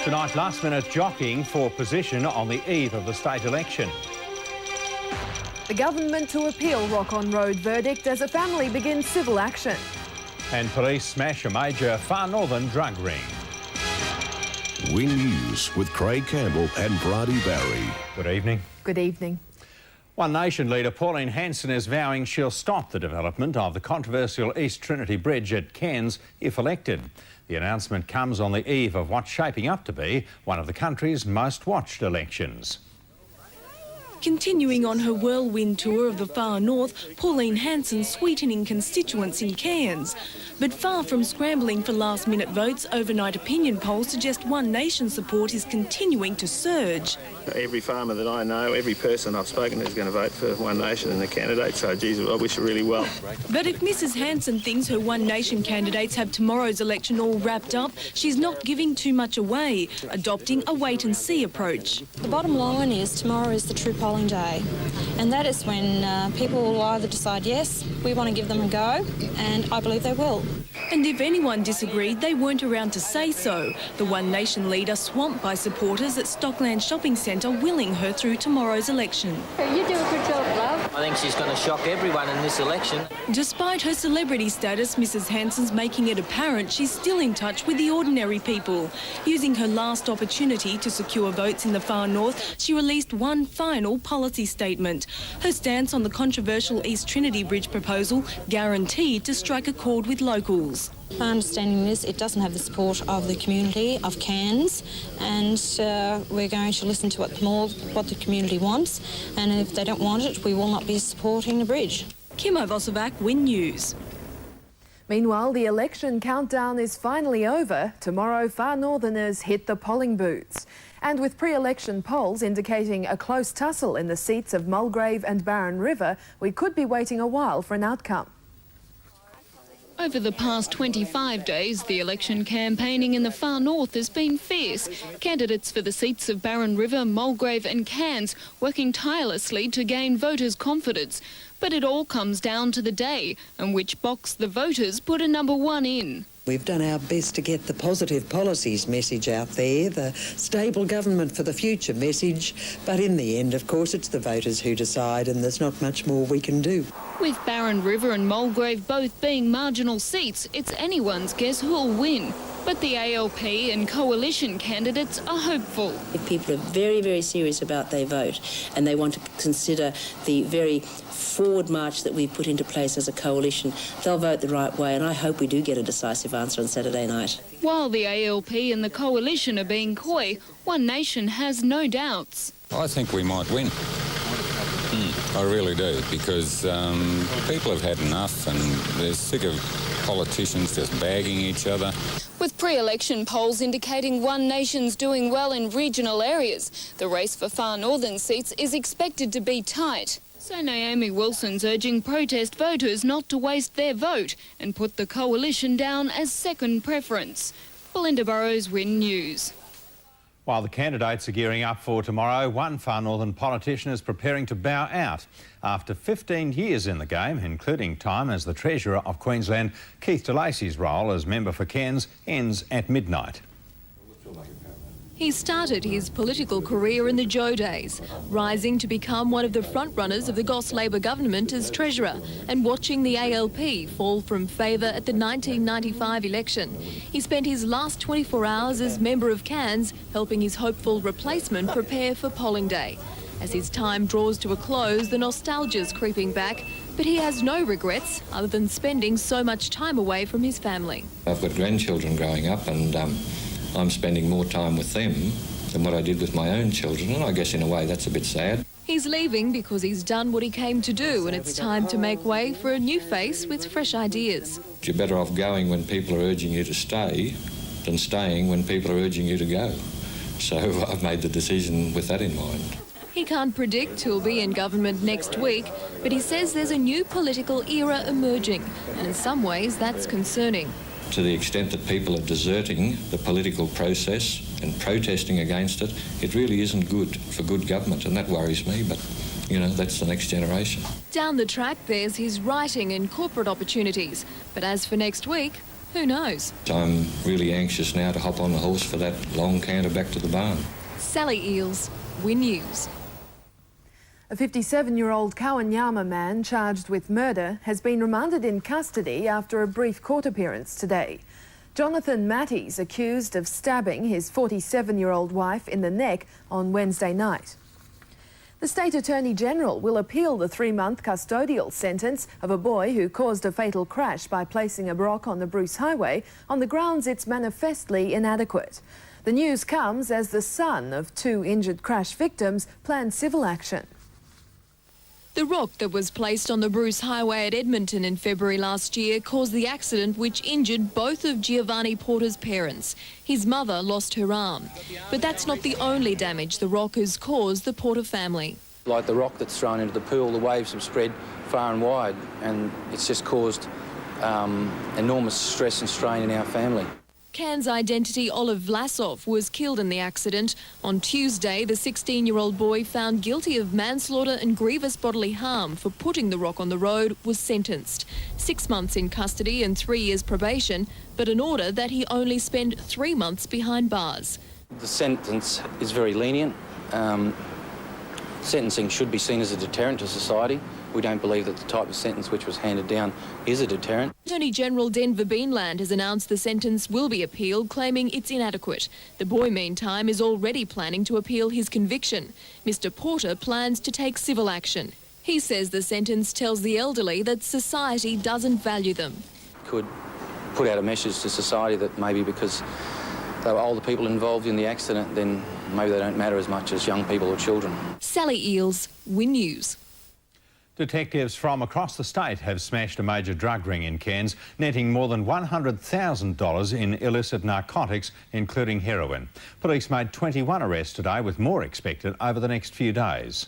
Tonight, last-minute jockeying for position on the eve of the state election. The government to appeal Rock-on-Road verdict as a family begins civil action. And police smash a major far northern drug ring. Win News with Craig Campbell and Bridie Barry. Good evening. Good evening. One Nation leader Pauline Hanson is vowing she'll stop the development of the controversial East Trinity Bridge at Cairns if elected. The announcement comes on the eve of what's shaping up to be one of the country's most watched elections. Continuing on her whirlwind tour of the far north, Pauline Hanson sweetening constituents in Cairns. But far from scrambling for last-minute votes, overnight opinion polls suggest One Nation support is continuing to surge. Every farmer that I know, every person I've spoken to is going to vote for One Nation and the candidate, so geez, I wish her really well. But if Mrs Hanson thinks her One Nation candidates have tomorrow's election all wrapped up, she's not giving too much away, adopting a wait-and-see approach. The bottom line is tomorrow is the true polling day, and that is when people will either decide, yes, we want to give them a go, and I believe they will. And if anyone disagreed, they weren't around to say so. The One Nation leader swamped by supporters at Stockland Shopping Centre willing her through tomorrow's election. You do a good job, love. I think she's going to shock everyone in this election. Despite her celebrity status, Mrs Hanson's making it apparent she's still in touch with the ordinary people. Using her last opportunity to secure votes in the far north, she released one final policy statement. Her stance on the controversial East Trinity Bridge proposal guaranteed to strike a chord with locals. My understanding is it doesn't have the support of the community of Cairns, and we're going to listen to what the community wants, and if they don't want it, we will not be supporting the bridge. Kim Vosovac, Win News. Meanwhile, the election countdown is finally over. Tomorrow, far northerners hit the polling booths. And with pre-election polls indicating a close tussle in the seats of Mulgrave and Barron River, we could be waiting a while for an outcome. Over the past 25 days, the election campaigning in the far north has been fierce. Candidates for the seats of Barron River, Mulgrave and Cairns working tirelessly to gain voters' confidence. But it all comes down to the day and which box the voters put a number one in. We've done our best to get the positive policies message out there, the stable government for the future message, but in the end, of course, it's the voters who decide and there's not much more we can do. With Barron River and Mulgrave both being marginal seats, it's anyone's guess who'll win. But the ALP and coalition candidates are hopeful. If people are very, very serious about their vote and they want to consider the very forward march that we've put into place as a coalition, they'll vote the right way, and I hope we do get a decisive answer on Saturday night. While the ALP and the coalition are being coy, One Nation has no doubts. I think we might win. I really do, because people have had enough and they're sick of politicians just bagging each other. With pre-election polls indicating One Nation's doing well in regional areas, the race for far northern seats is expected to be tight. So Naomi Wilson's urging protest voters not to waste their vote and put the coalition down as second preference. Belinda Burrows, Win News. While the candidates are gearing up for tomorrow, one far northern politician is preparing to bow out. After 15 years in the game, including time as the Treasurer of Queensland, Keith de Lacy's role as member for Cairns ends at midnight. He started his political career in the Joe days, rising to become one of the frontrunners of the Goss Labor government as Treasurer and watching the ALP fall from favour at the 1995 election. He spent his last 24 hours as member of Cairns, helping his hopeful replacement prepare for polling day. As his time draws to a close, the nostalgia's creeping back, but he has no regrets other than spending so much time away from his family. I've got grandchildren growing up, and I'm spending more time with them than what I did with my own children, and I guess in a way that's a bit sad. He's leaving because he's done what he came to do, and it's time to make way for a new face with fresh ideas. You're better off going when people are urging you to stay than staying when people are urging you to go. So I've made the decision with that in mind. He can't predict who'll be in government next week, but he says there's a new political era emerging, and in some ways that's concerning. To the extent that people are deserting the political process and protesting against it, it really isn't good for good government, and that worries me, but, you know, that's the next generation. Down the track, there's his writing and corporate opportunities. But as for next week, Who knows? I'm really anxious now to hop on the horse for that long canter back to the barn. Sally Eels, Win News. A 57-year-old Kawanyama man charged with murder has been remanded in custody after a brief court appearance today. Jonathan Matty's accused of stabbing his 47-year-old wife in the neck on Wednesday night. The State Attorney-General will appeal the 3-month custodial sentence of a boy who caused a fatal crash by placing a rock on the Bruce Highway on the grounds it's manifestly inadequate. The news comes as the son of 2 injured crash victims plans civil action. The rock that was placed on the Bruce Highway at Edmonton in February last year caused the accident which injured both of Giovanni Porter's parents. His mother lost her arm. But that's not the only damage the rock has caused the Porter family. Like the rock that's thrown into the pool, the waves have spread far and wide, and it's just caused enormous stress and strain in our family. Cairns identity Olive Vlasov was killed in the accident. On Tuesday, the 16-year-old boy found guilty of manslaughter and grievous bodily harm for putting the rock on the road was sentenced. 6 months in custody and 3 years probation, but an order that he only spend 3 months behind bars. The sentence is very lenient. Sentencing should be seen as a deterrent to society. We don't believe that the type of sentence which was handed down is a deterrent. Attorney General Denver Beanland has announced the sentence will be appealed, claiming it's inadequate. The boy, meantime, is already planning to appeal his conviction. Mr. Porter plans to take civil action. He says the sentence tells the elderly that society doesn't value them. Could put out a message to society that maybe because they were older people involved in the accident, then maybe they don't matter as much as young people or children. Sally Eels, Win News. Detectives from across the state have smashed a major drug ring in Cairns, netting more than $100,000 in illicit narcotics, including heroin. Police made 21 arrests today, with more expected over the next few days.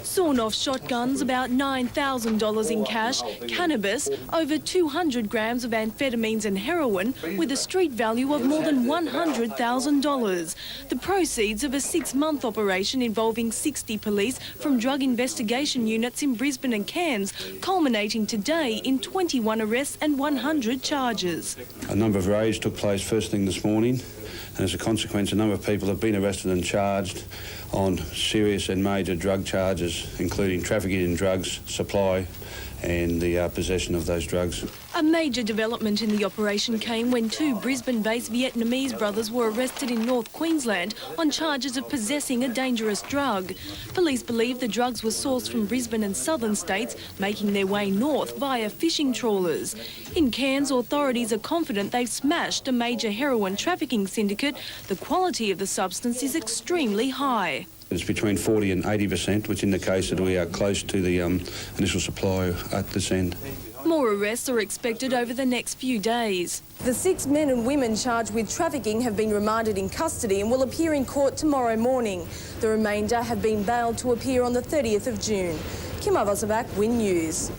Sawn-off shotguns, about $9,000 in cash, cannabis, over 200 grams of amphetamines and heroin, with a street value of more than $100,000. The proceeds of a 6-month operation involving 60 police from drug investigation units in Brisbane and Cairns, culminating today in 21 arrests and 100 charges. A number of raids took place first thing this morning, and as a consequence, a number of people have been arrested and charged on serious and major drug charges, including trafficking in drugs, supply and the possession of those drugs. A major development in the operation came when 2 Brisbane-based Vietnamese brothers were arrested in North Queensland on charges of possessing a dangerous drug. Police believe the drugs were sourced from Brisbane and southern states, making their way north via fishing trawlers. In Cairns, authorities are confident they've smashed a major heroin trafficking syndicate. The quality of the substance is extremely high. It's between 40 and 80%, which indicates that we are close to the initial supply at this end. More arrests are expected over the next few days. The 6 men and women charged with trafficking have been remanded in custody and will appear in court tomorrow morning. The remainder have been bailed to appear on the 30th of June. Kim Avosavak, Win News.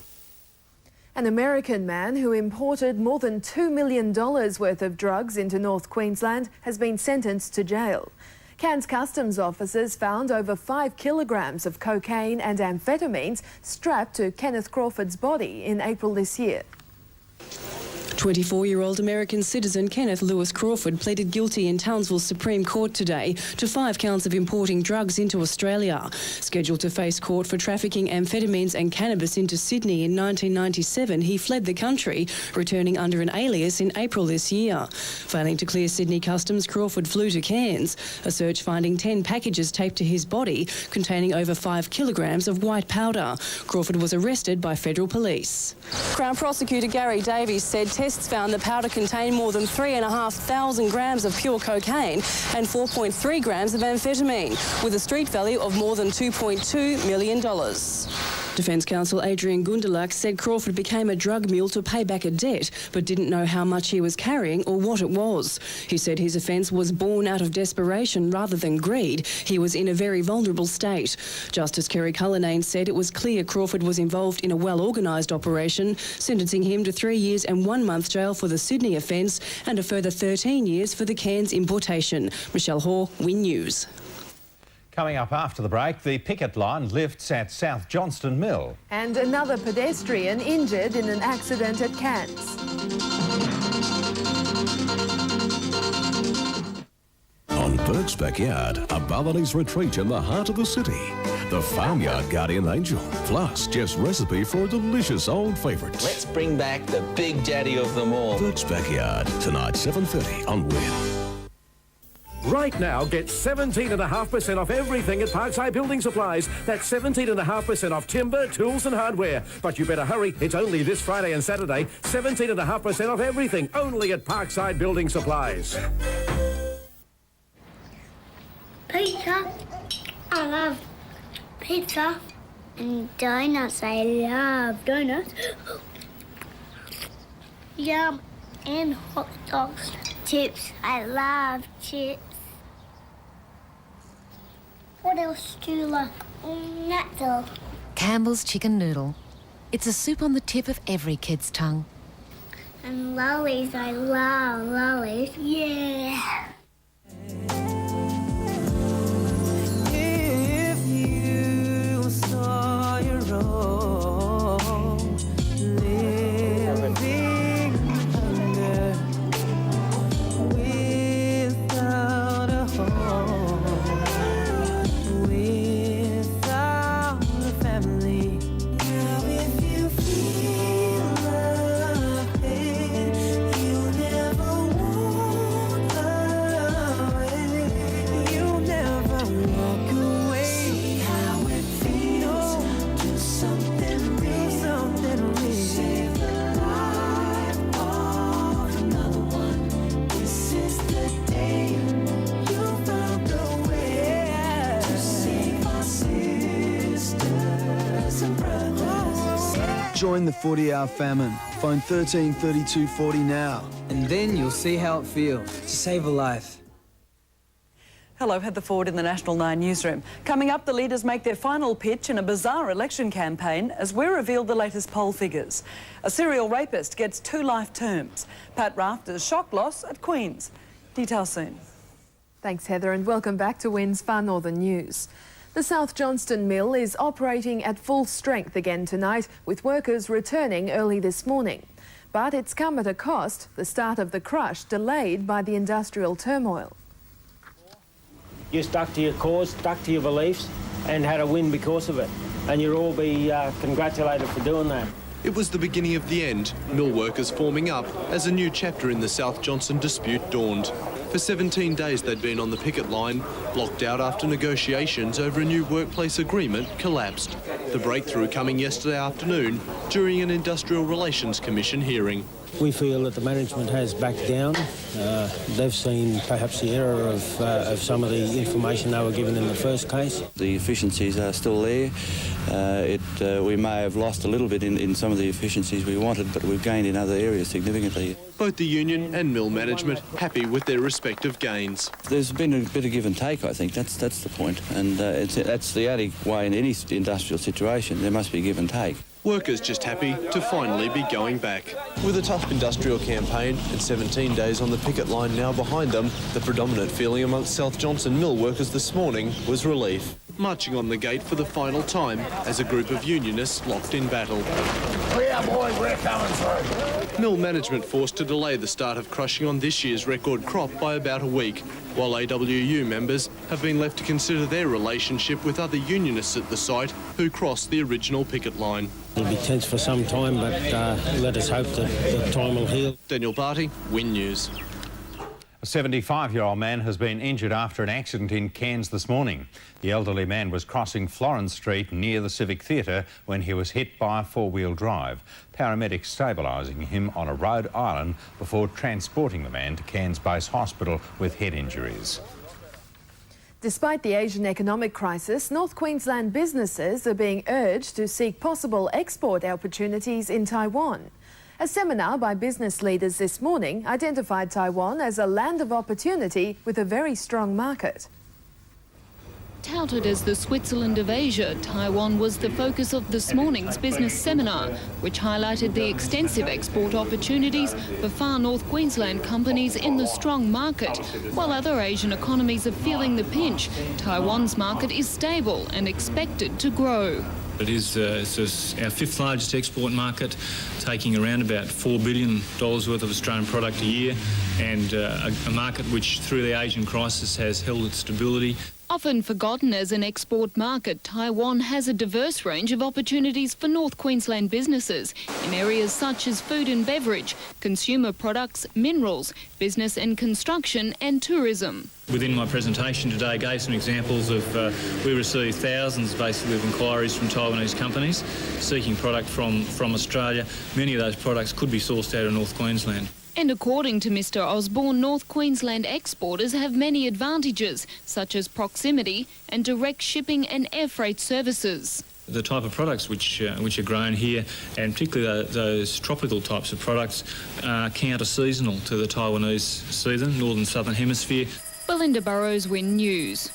An American man who imported more than $2 million worth of drugs into North Queensland has been sentenced to jail. Cairns Customs officers found over 5 kilograms of cocaine and amphetamines strapped to Kenneth Crawford's body in April this year. 24-year-old American citizen Kenneth Lewis Crawford pleaded guilty in Townsville's Supreme Court today to 5 counts of importing drugs into Australia. Scheduled to face court for trafficking amphetamines and cannabis into Sydney in 1997, he fled the country, returning under an alias in April this year. Failing to clear Sydney Customs, Crawford flew to Cairns, a search finding 10 packages taped to his body containing over 5 kilograms of white powder. Crawford was arrested by federal police. Crown Prosecutor Gary Davies said tests found the powder contained more than 3,500 grams of pure cocaine and 4.3 grams of amphetamine, with a street value of more than $2.2 million. Defence counsel Adrian Gundelach said Crawford became a drug mule to pay back a debt, but didn't know how much he was carrying or what it was. He said his offence was born out of desperation rather than greed. He was in a very vulnerable state. Justice Kerry Cullinane said it was clear Crawford was involved in a well-organised operation, sentencing him to 3 years and 1 month jail for the Sydney offence and a further 13 years for the Cairns importation. Michelle Hoare, Win News. Coming up after the break, the picket line lifts at South Johnston Mill. And another pedestrian injured in an accident at Cairns. Burke's Backyard, a Balinese retreat in the heart of the city. The Farmyard Guardian Angel, plus Jeff's recipe for a delicious old favourite. Let's bring back the big daddy of them all. Burke's Backyard, tonight 7:30 on Win. Right now, get 17.5% off everything at Parkside Building Supplies. That's 17.5% off timber, tools and hardware. But you better hurry. It's only this Friday and Saturday. 17.5% off everything, only at Parkside Building Supplies. Pizza. I love pizza. And donuts. I love donuts. Yum. And hot dogs. Chips. I love chips. What else do you like? That's all. Campbell's chicken noodle. It's a soup on the tip of every kid's tongue. And lollies. I love lollies. Yeah. If you saw your own living under without a home, without a family. Now if you feel nothing, you'll never walk away. You'll never walk away. See how it feels. Do something real. Save the life of another one. This is the day you found a way to save our sisters and brothers. Join the 40-hour famine. Phone 13 32 40 now. And then you'll see how it feels to save a life. Hello, Heather Ford in the National 9 newsroom. Coming up, the leaders make their final pitch in a bizarre election campaign as we reveal the latest poll figures. A serial rapist gets 2 life terms. Pat Rafter's shock loss at Queen's. Details soon. Thanks, Heather, and welcome back to WIN's Far Northern News. The South Johnston Mill is operating at full strength again tonight, with workers returning early this morning. But it's come at a cost, the start of the crush delayed by the industrial turmoil. You stuck to your cause, stuck to your beliefs, and had a win because of it. And you'll all be congratulated for doing that. It was the beginning of the end, mill workers forming up as a new chapter in the South Johnston dispute dawned. For 17 days they'd been on the picket line, blocked out after negotiations over a new workplace agreement collapsed. The breakthrough coming yesterday afternoon during an Industrial Relations Commission hearing. We feel that the management has backed down. They've seen perhaps the error of some of the information they were given in the first case. The efficiencies are still there. We may have lost a little bit in some of the efficiencies we wanted, but we've gained in other areas significantly. Both the union and mill management happy with their respective gains. There's been a bit of give and take, I think. That's the point. And that's the only way in any industrial situation. There must be give and take. Workers just happy to finally be going back. With a tough industrial campaign and 17 days on the picket line now behind them, the predominant feeling amongst South Johnston mill workers this morning was relief. Marching on the gate for the final time as a group of unionists locked in battle. Yeah, boys, we're coming through. Mill management forced to delay the start of crushing on this year's record crop by about a week, while AWU members have been left to consider their relationship with other unionists at the site who crossed the original picket line. It'll be tense for some time, but let us hope that time will heal. Daniel Barty, WIN News. A 75-year-old man has been injured after an accident in Cairns this morning. The elderly man was crossing Florence Street near the Civic Theatre when he was hit by a four-wheel drive. Paramedics stabilising him on a road island before transporting the man to Cairns Base Hospital with head injuries. Despite the Asian economic crisis, North Queensland businesses are being urged to seek possible export opportunities in Taiwan. A seminar by business leaders this morning identified Taiwan as a land of opportunity with a very strong market. Touted as the Switzerland of Asia, Taiwan was the focus of this morning's business seminar, which highlighted the extensive export opportunities for far North Queensland companies in the strong market. While other Asian economies are feeling the pinch, Taiwan's market is stable and expected to grow. It is our fifth largest export market, taking around about $4 billion worth of Australian product a year, and a market which through the Asian crisis has held its stability. Often forgotten as an export market, Taiwan has a diverse range of opportunities for North Queensland businesses in areas such as food and beverage, consumer products, minerals, business and construction and tourism. Within my presentation today, I gave some examples of we receive thousands basically of inquiries from Taiwanese companies seeking product from Australia. Many of those products could be sourced out of North Queensland. And according to Mr Osborne, North Queensland exporters have many advantages, such as proximity and direct shipping and air freight services. The type of products which are grown here, and particularly those tropical types of products, are counter-seasonal to the Taiwanese season, northern southern hemisphere. Belinda Burrows, Win News.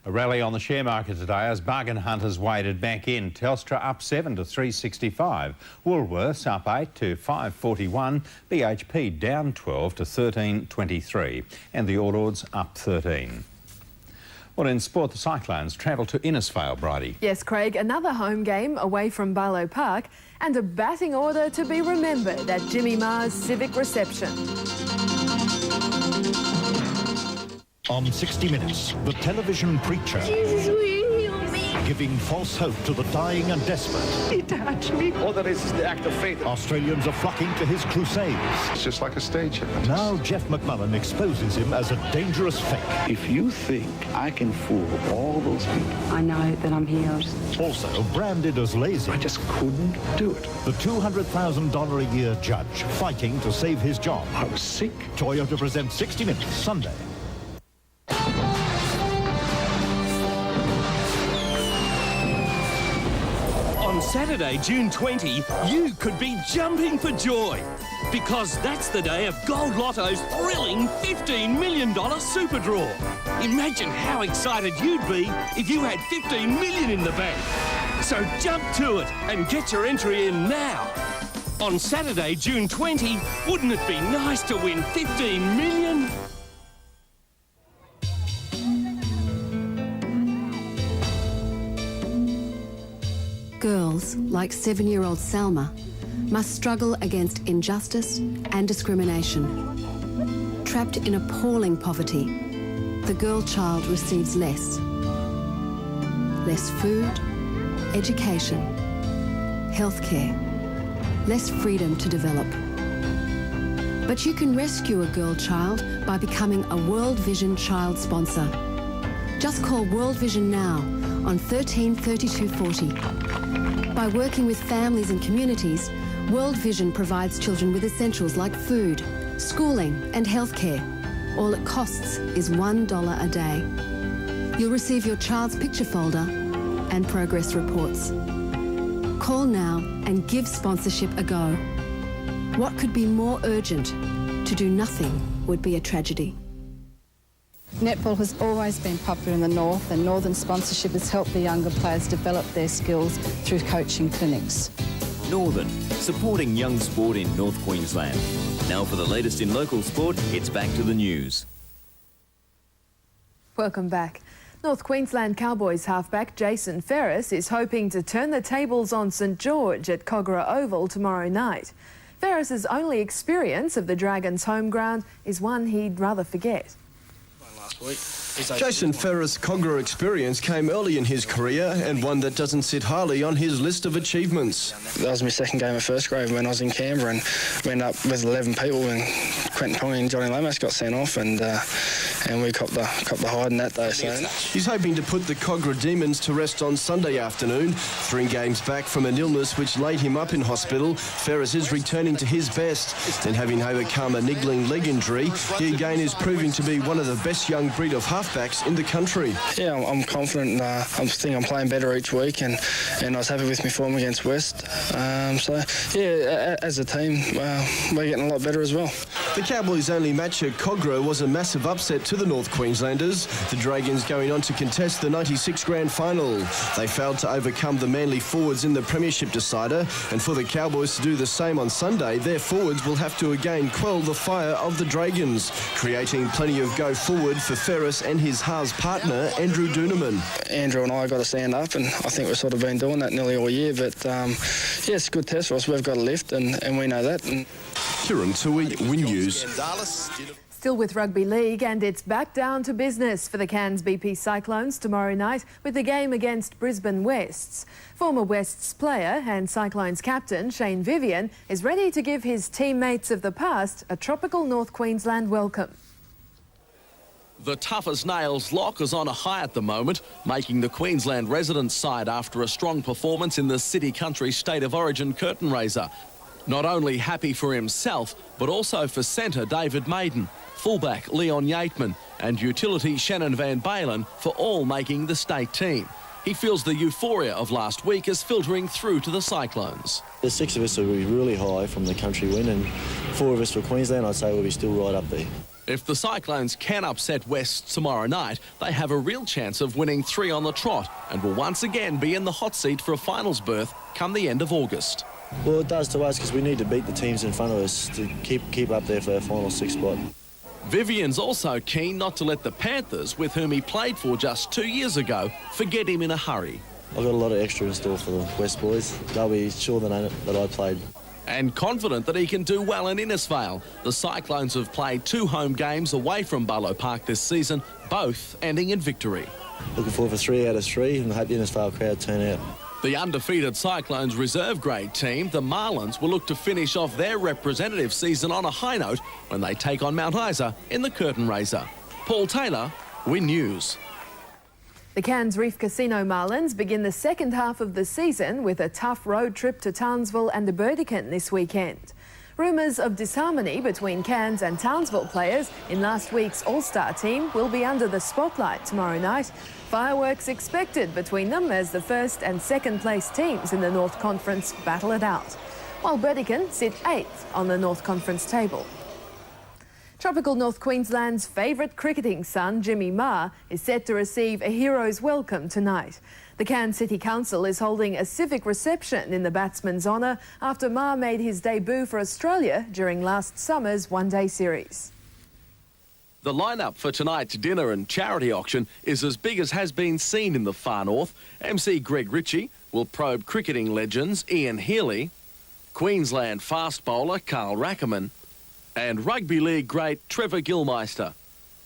A rally on the share market today as bargain hunters waded back in. Telstra up 7 to 365. Woolworths up 8 to 541. BHP down 12 to 13.23. And the All Ords up 13. Well, in sport, the Cyclones travel to Innisfail, Bridie. Yes, Craig, another home game away from Barlow Park and a batting order to be remembered at Jimmy Ma's Civic Reception. On 60 Minutes, the television preacher Jesus, will you heal me? giving false hope to the dying and desperate. He touched me. All that is the act of faith. Australians are flocking to his crusades. It's just like a stage hypnotist. Now Jeff McMullen exposes him as a dangerous fake. If you think I can fool all those people, I know that I'm healed. Also branded as lazy. I just couldn't do it. The $200,000 a year judge fighting to save his job. I was sick. Toyota presents 60 Minutes, Sunday. On Saturday, June 20, you could be jumping for joy because that's the day of Gold Lotto's thrilling $15 million super draw. Imagine how excited you'd be if you had $15 million in the bank. So jump to it and get your entry in now. On Saturday, June 20, wouldn't it be nice to win $15 million? Girls, like 7-year-old Salma, must struggle against injustice and discrimination. Trapped in appalling poverty, the girl child receives less. Less food, education, healthcare, less freedom to develop. But you can rescue a girl child by becoming a World Vision child sponsor. Just call World Vision now on 13 32 40. By working with families and communities, World Vision provides children with essentials like food, schooling and healthcare. All it costs is $1 a day. You'll receive your child's picture folder and progress reports. Call now and give sponsorship a go. What could be more urgent? To do nothing would be a tragedy. Netball has always been popular in the North, and Northern sponsorship has helped the younger players develop their skills through coaching clinics. Northern, supporting young sport in North Queensland. Now for the latest in local sport, it's back to the news. Welcome back. North Queensland Cowboys halfback Jason Ferris is hoping to turn the tables on St George at Kogarah Oval tomorrow night. Ferris's only experience of the Dragons' home ground is one he'd rather forget. Jason Ferris' Kogarah experience came early in his career and one that doesn't sit highly on his list of achievements. That was my second game of first grade when I was in Canberra, and we ended up with 11 people, and Quentin Ponga and Johnny Lomas got sent off, and we copped the hiding that day. So he's hoping to put the Kogarah Demons to rest on Sunday afternoon. 3 games back from an illness which laid him up in hospital, Ferris is returning to his best, and having overcome a niggling leg injury, he again is proving to be one of the best young breed of halfbacks in the country. Yeah, I'm confident. I think I'm playing better each week, and I was happy with my form against West. So yeah, as a team, we're getting a lot better as well. The Cowboys' only match at Cogra was a massive upset to the North Queenslanders, the Dragons going on to contest the 96 Grand Final. They failed to overcome the Manly forwards in the Premiership decider, and for the Cowboys to do the same on Sunday, their forwards will have to again quell the fire of the Dragons, creating plenty of go forward for Ferris and his Haas partner, Andrew Doonerman. Andrew and I got to stand up, and I think we've sort of been doing that nearly all year, but yeah, it's a good test for us. We've got a lift, and we know that. And Kieran Tui, Win News. Still with Rugby League, and it's back down to business for the Cairns BP Cyclones tomorrow night with the game against Brisbane Wests. Former Wests player and Cyclones captain Shane Vivian is ready to give his teammates of the past a tropical North Queensland welcome. The toughest nails lock is on a high at the moment, making the Queensland residents side after a strong performance in the City Country State of Origin curtain raiser. Not only happy for himself, but also for centre David Maiden, fullback Leon Yateman and utility Shannon Van Balen for all making the state team. He feels the euphoria of last week is filtering through to the Cyclones. The 6 of us will be really high from the country win, and 4 of us for Queensland, I'd say we'll be still right up there. If the Cyclones can upset West tomorrow night, they have a real chance of winning 3 on the trot and will once again be in the hot seat for a finals berth come the end of August. Well, it does to us because we need to beat the teams in front of us to keep up there for our final 6 spot. Vivian's also keen not to let the Panthers, with whom he played for just 2 years ago, forget him in a hurry. I've got a lot of extra in store for the West boys. They'll be sure that I played. And confident that he can do well in Innisfail. The Cyclones have played 2 home games away from Barlow Park this season, both ending in victory. Looking forward for 3 out of 3 and hope the Innisfail crowd turn out. The undefeated Cyclones reserve grade team, the Marlins, will look to finish off their representative season on a high note when they take on Mount Isa in the curtain raiser. Paul Taylor, Win News. The Cairns Reef Casino Marlins begin the second half of the season with a tough road trip to Townsville and Burdekin this weekend. Rumours of disharmony between Cairns and Townsville players in last week's All-Star team will be under the spotlight tomorrow night. Fireworks expected between them as the first and second place teams in the North Conference battle it out, while Burdekin sit 8th on the North Conference table. Tropical North Queensland's favourite cricketing son, Jimmy Maher, is set to receive a hero's welcome tonight. The Cairns City Council is holding a civic reception in the batsman's honour after Maher made his debut for Australia during last summer's one-day series. The lineup for tonight's dinner and charity auction is as big as has been seen in the far north. MC Greg Ritchie will probe cricketing legends Ian Healy, Queensland fast bowler Carl Rackerman, and rugby league great Trevor Gilmeister,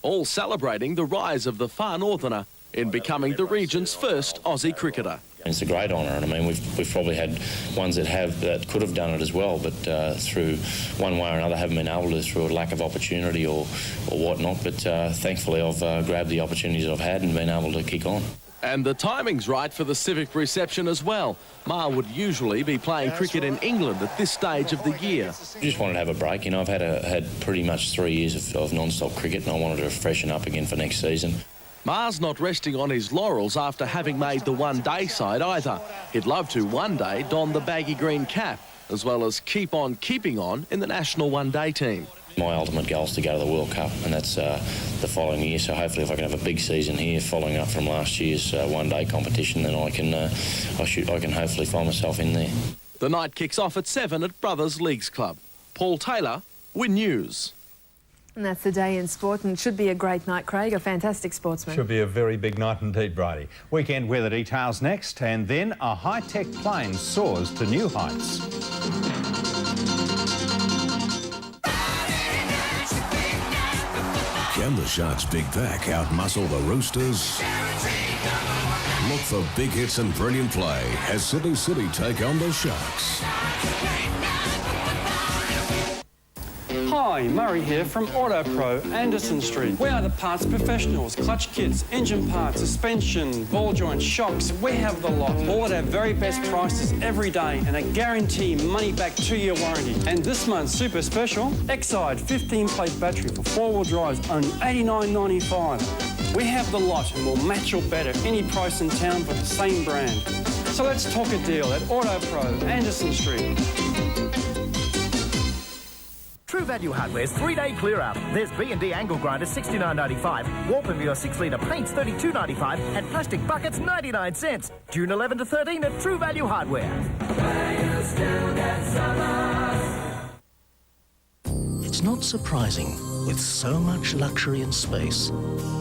all celebrating the rise of the far northerner in becoming the region's first Aussie cricketer. It's a great honour, and I mean we've probably had ones that could have done it as well, but through one way or another haven't been able to, through a lack of opportunity or whatnot. But thankfully I've grabbed the opportunities I've had and been able to kick on. And the timing's right for the civic reception as well. Maher would usually be playing cricket in England at this stage of the year. Just wanted to have a break. You know, I've had pretty much 3 years of non-stop cricket, and I wanted to freshen up again for next season. Maher's not resting on his laurels after having made the one-day side either. He'd love to one day don the baggy green cap, as well as keep on keeping on in the national one-day team. My ultimate goal is to go to the World Cup, and that's the following year. So hopefully if I can have a big season here following up from last year's one-day competition, then I can hopefully find myself in there. The night kicks off at 7 at Brothers Leagues Club. Paul Taylor, Win News. And that's the day in sport, and should be a great night, Craig, a fantastic sportsman. Should be a very big night indeed, Bridie. Weekend weather details next, and then a high-tech plane soars to new heights. Can the Sharks' big pack outmuscle the Roosters? Look for big hits and brilliant play as Sydney City take on the Sharks. Hi, Murray here from Auto Pro, Anderson Street. We are the parts professionals, clutch kits, engine parts, suspension, ball joints, shocks. We have the lot, all at our very best prices every day, and a guarantee money-back 2-year warranty. And this month's super special, Exide 15-plate battery for 4-wheel drives, only $89.95. We have the lot and we'll match or better any price in town for the same brand. So let's talk a deal at Auto Pro, Anderson Street. True Value Hardware's 3-day clear-up. There's B&D angle grinders $69.95, Warpamure 6-litre paints $32.95 and plastic buckets 99 cents. June 11 to 13 at True Value Hardware. It's not surprising, with so much luxury and space,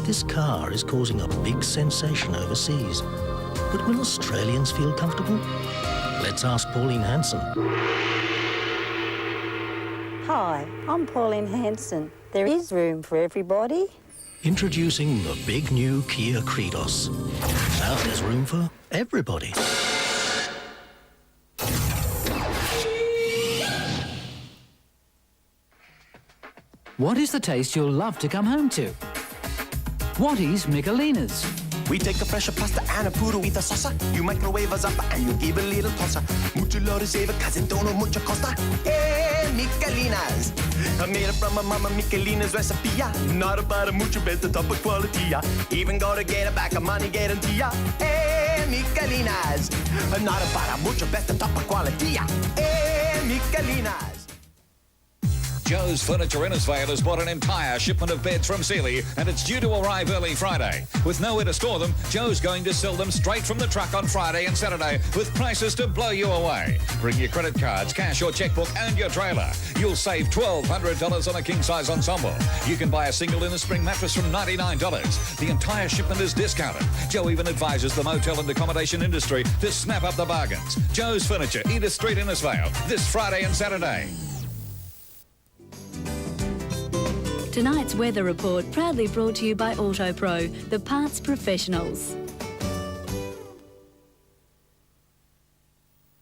this car is causing a big sensation overseas. But will Australians feel comfortable? Let's ask Pauline Hanson. Hi, I'm Pauline Hanson. There is room for everybody. Introducing the big new Kia Credos. Now there's room for everybody. What is the taste you'll love to come home to? What is Michelina's? We take a fresh pasta and a puro with a salsa. You microwave us up and you give a little tossa. Mucho lo receive, cause it don't know mucho costa. Hey, Michelina's. I made it from my mama Michelina's recipe. Not about a mucho better top of quality. Even gotta get it back a money guarantee. Hey, Michelina's. Not about a mucho better top of quality. Hey, Michelina's. Joe's Furniture Innisfail has bought an entire shipment of beds from Sealy and it's due to arrive early Friday. With nowhere to store them, Joe's going to sell them straight from the truck on Friday and Saturday with prices to blow you away. Bring your credit cards, cash or checkbook and your trailer. You'll save $1,200 on a king-size ensemble. You can buy a single inner spring mattress from $99. The entire shipment is discounted. Joe even advises the motel and accommodation industry to snap up the bargains. Joe's Furniture, Edith Street, Innisfail, this Friday and Saturday. Tonight's weather report proudly brought to you by AutoPro, the parts professionals.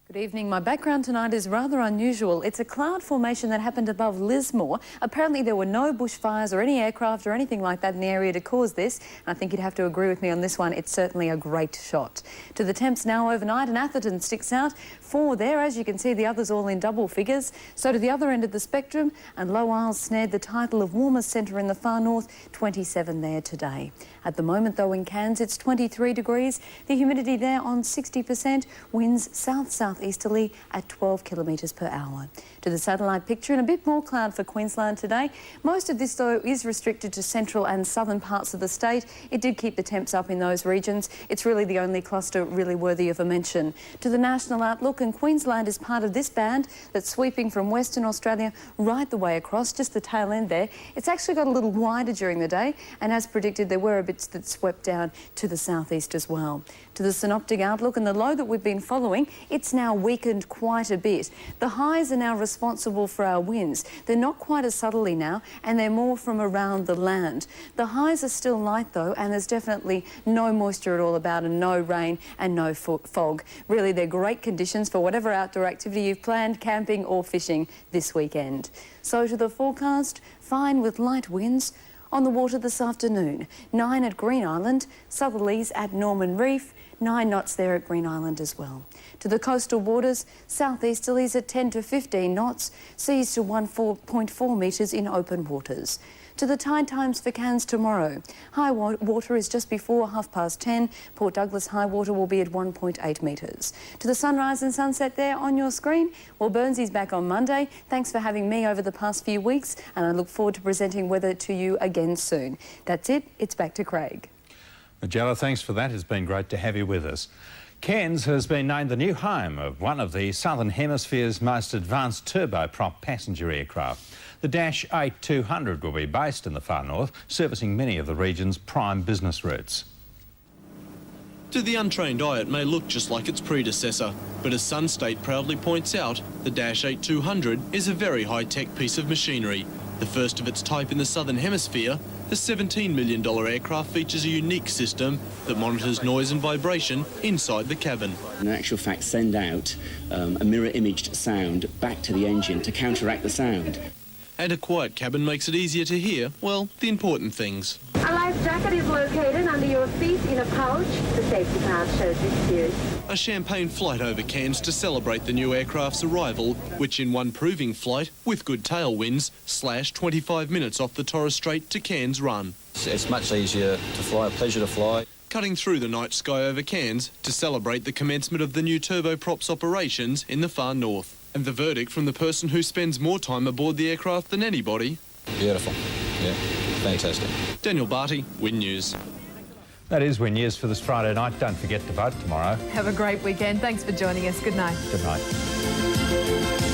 Good evening. My background tonight is rather unusual. It's a cloud formation that happened above Lismore. Apparently there were no bushfires or any aircraft or anything like that in the area to cause this. And I think you'd have to agree with me on this one. It's certainly a great shot. To the temps now overnight, and Atherton sticks out. 4 there, as you can see, the others all in double figures. So to the other end of the spectrum, and Low Isles snared the title of warmest centre in the far north, 27 there today. At the moment, though, in Cairns, it's 23 degrees. The humidity there on 60%. Winds south-southeasterly at 12 kilometres per hour. To the satellite picture, and a bit more cloud for Queensland today. Most of this, though, is restricted to central and southern parts of the state. It did keep the temps up in those regions. It's really the only cluster really worthy of a mention. To the national outlook, and Queensland is part of this band that's sweeping from Western Australia right the way across, just the tail end there. It's actually got a little wider during the day, and as predicted, there were a bit that swept down to the southeast as well. To the synoptic outlook, and the low that we've been following, it's now weakened quite a bit. The highs are now responsible for our winds. They're not quite as subtly now, and they're more from around the land. The highs are still light though, and there's definitely no moisture at all about, and no rain and no fog. Really, they're great conditions for whatever outdoor activity you've planned, camping or fishing this weekend. So to the forecast, fine with light winds. On the water this afternoon, 9 at Green Island, southerlies at Norman Reef, 9 knots there at Green Island as well. To the coastal waters, southeasterlies at 10 to 15 knots, seas to 1.4 metres in open waters. To the tide times for Cairns tomorrow. High water is just before 10:30. Port Douglas high water will be at 1.8 metres. To the sunrise and sunset there on your screen. Well, Burnsy's back on Monday. Thanks for having me over the past few weeks, and I look forward to presenting weather to you again soon. That's it. It's back to Craig. Majella, thanks for that. It's been great to have you with us. Cairns has been named the new home of one of the Southern Hemisphere's most advanced turboprop passenger aircraft. The Dash 8-200 will be based in the far north, servicing many of the region's prime business routes. To the untrained eye, it may look just like its predecessor, but as Sun State proudly points out, the Dash 8-200 is a very high-tech piece of machinery. The first of its type in the Southern Hemisphere, the $17 million aircraft features a unique system that monitors noise and vibration inside the cabin. In actual fact, send out a mirror-imaged sound back to the engine to counteract the sound. And a quiet cabin makes it easier to hear, well, the important things. A life jacket is located under your seat in a pouch. The safety pouch shows this series. A champagne flight over Cairns to celebrate the new aircraft's arrival, which in one proving flight, with good tailwinds, slashed 25 minutes off the Torres Strait to Cairns run. It's much easier to fly, a pleasure to fly. Cutting through the night sky over Cairns to celebrate the commencement of the new turboprops operations in the far north. And the verdict from the person who spends more time aboard the aircraft than anybody. Beautiful. Yeah, fantastic. Daniel Barty, Win News. That is Win News for this Friday night. Don't forget to vote tomorrow. Have a great weekend. Thanks for joining us. Good night. Good night.